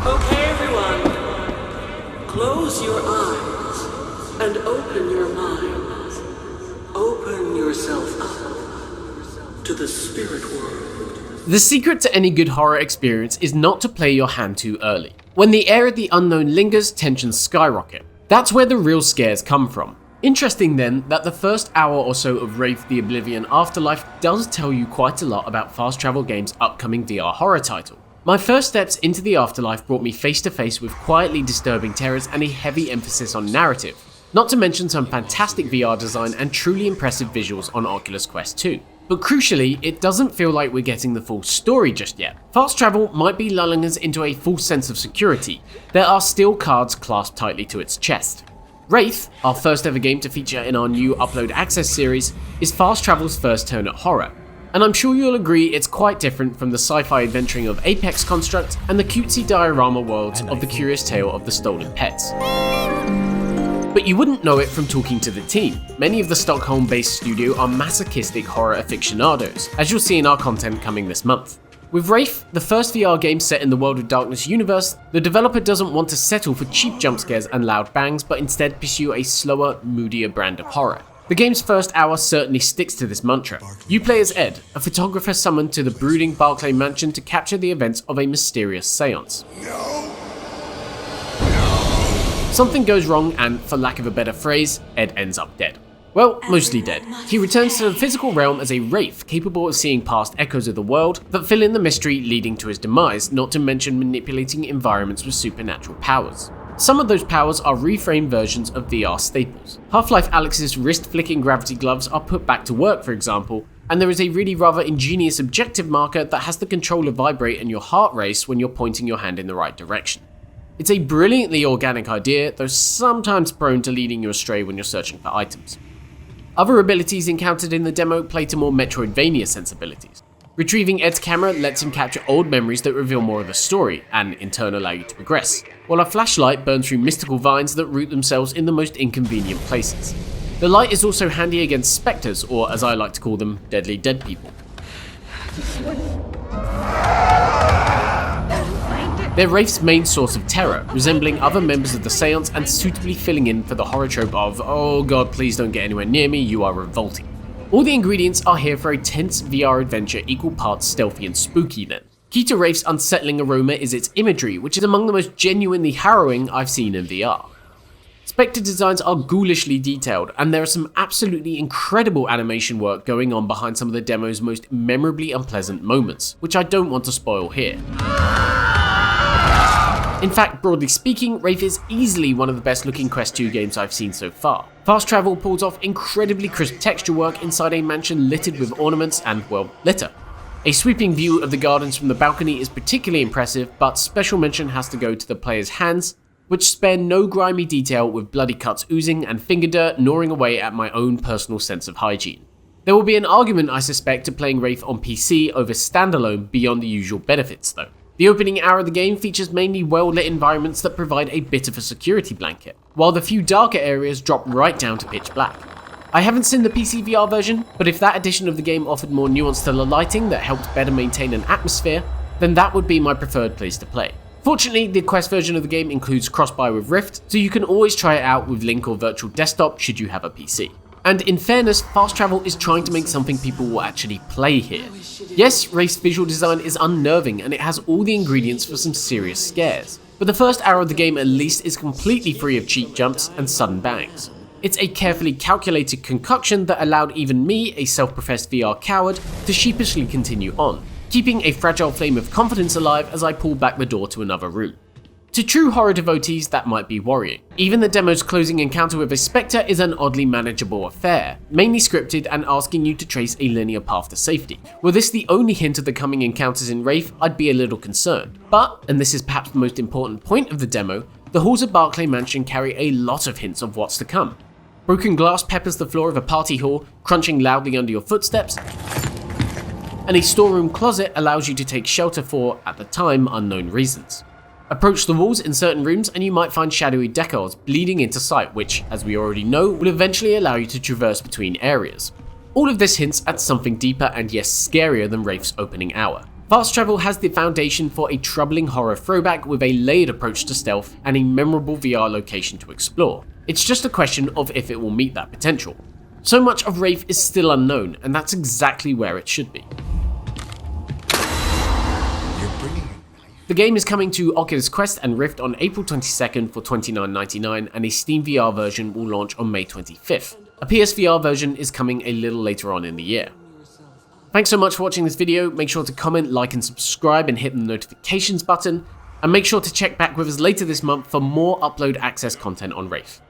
Okay, everyone. Close your eyes and open your minds. Open yourself up to the spirit world. The secret to any good horror experience is not to play your hand too early. When the air of the unknown lingers, tensions skyrocket. That's where the real scares come from. Interesting then that the first hour or so of Wraith the Oblivion Afterlife does tell you quite a lot about Fast Travel Games' upcoming VR horror title. My first steps into the Afterlife brought me face to face with quietly disturbing terrors and a heavy emphasis on narrative, not to mention some fantastic VR design and truly impressive visuals on Oculus Quest 2. But crucially, it doesn't feel like we're getting the full story just yet. Fast travel might be lulling us into a false sense of security. There are still cards clasped tightly to its chest. Wraith, our first ever game to feature in our new Upload Access series, is fast travel's first turn at horror. And I'm sure you'll agree it's quite different from the sci-fi adventuring of Apex Construct and the cutesy diorama worlds of The Curious Tale of the Stolen Pets. But you wouldn't know it from talking to the team. Many of the Stockholm-based studio are masochistic horror aficionados, as you'll see in our content coming this month. With Wraith, the first VR game set in the World of Darkness universe, the developer doesn't want to settle for cheap jump scares and loud bangs, but instead pursue a slower, moodier brand of horror. The game's first hour certainly sticks to this mantra. You play as Ed, a photographer summoned to the brooding Barclay mansion to capture the events of a mysterious seance. Something goes wrong and, for lack of a better phrase, Ed ends up dead. Well, mostly dead. He returns to the physical realm as a wraith capable of seeing past echoes of the world that fill in the mystery leading to his demise, not to mention manipulating environments with supernatural powers. Some of those powers are reframed versions of VR staples. Half-Life Alyx's wrist-flicking gravity gloves are put back to work, for example, and there is a really rather ingenious objective marker that has the controller vibrate and your heart race when you're pointing your hand in the right direction. It's a brilliantly organic idea, though sometimes prone to leading you astray when you're searching for items. Other abilities encountered in the demo play to more Metroidvania sensibilities. Retrieving Ed's camera lets him capture old memories that reveal more of the story, and in turn allow you to progress, while a flashlight burns through mystical vines that root themselves in the most inconvenient places. The light is also handy against spectres, or as I like to call them, deadly dead people. They're Wraith's main source of terror, resembling other members of the seance and suitably filling in for the horror trope of, oh god, please don't get anywhere near me, you are revolting. All the ingredients are here for a tense VR adventure equal parts stealthy and spooky then. Key to Wraith's unsettling aroma is its imagery, which is among the most genuinely harrowing I've seen in VR. Spectre designs are ghoulishly detailed, and there is some absolutely incredible animation work going on behind some of the demo's most memorably unpleasant moments, which I don't want to spoil here. In fact, broadly speaking, Wraith is easily one of the best looking Quest 2 games I've seen so far. Fast travel pulls off incredibly crisp texture work inside a mansion littered with ornaments and, well, litter. A sweeping view of the gardens from the balcony is particularly impressive, but special mention has to go to the player's hands, which spare no grimy detail with bloody cuts oozing and finger dirt gnawing away at my own personal sense of hygiene. There will be an argument, I suspect, to playing Wraith on PC over standalone beyond the usual benefits though. The opening hour of the game features mainly well-lit environments that provide a bit of a security blanket, while the few darker areas drop right down to pitch black. I haven't seen the PC VR version, but if that edition of the game offered more nuance to the lighting that helped better maintain an atmosphere, then that would be my preferred place to play. Fortunately, the Quest version of the game includes cross-buy with Rift, so you can always try it out with Link or Virtual Desktop should you have a PC. And in fairness, fast travel is trying to make something people will actually play here. Yes, Wraith's visual design is unnerving and it has all the ingredients for some serious scares, but the first hour of the game at least is completely free of cheap jumps and sudden bangs. It's a carefully calculated concoction that allowed even me, a self-professed VR coward, to sheepishly continue on, keeping a fragile flame of confidence alive as I pull back the door to another room. To true horror devotees, that might be worrying. Even the demo's closing encounter with a spectre is an oddly manageable affair, mainly scripted and asking you to trace a linear path to safety. Were this the only hint of the coming encounters in Wraith, I'd be a little concerned. But, and this is perhaps the most important point of the demo, the halls of Barclay Mansion carry a lot of hints of what's to come. Broken glass peppers the floor of a party hall, crunching loudly under your footsteps, and a storeroom closet allows you to take shelter for, at the time, unknown reasons. Approach the walls in certain rooms and you might find shadowy decors bleeding into sight which, as we already know, will eventually allow you to traverse between areas. All of this hints at something deeper and yes, scarier than Wraith's opening hour. Fast travel has the foundation for a troubling horror throwback with a layered approach to stealth and a memorable VR location to explore. It's just a question of if it will meet that potential. So much of Wraith is still unknown, and that's exactly where it should be. The game is coming to Oculus Quest and Rift on April 22nd for $29.99, and a Steam VR version will launch on May 25th. A PSVR version is coming a little later on in the year. Thanks so much for watching this video. Make sure to comment, like and subscribe and hit the notifications button, and make sure to check back with us later this month for more upload access content on Wraith.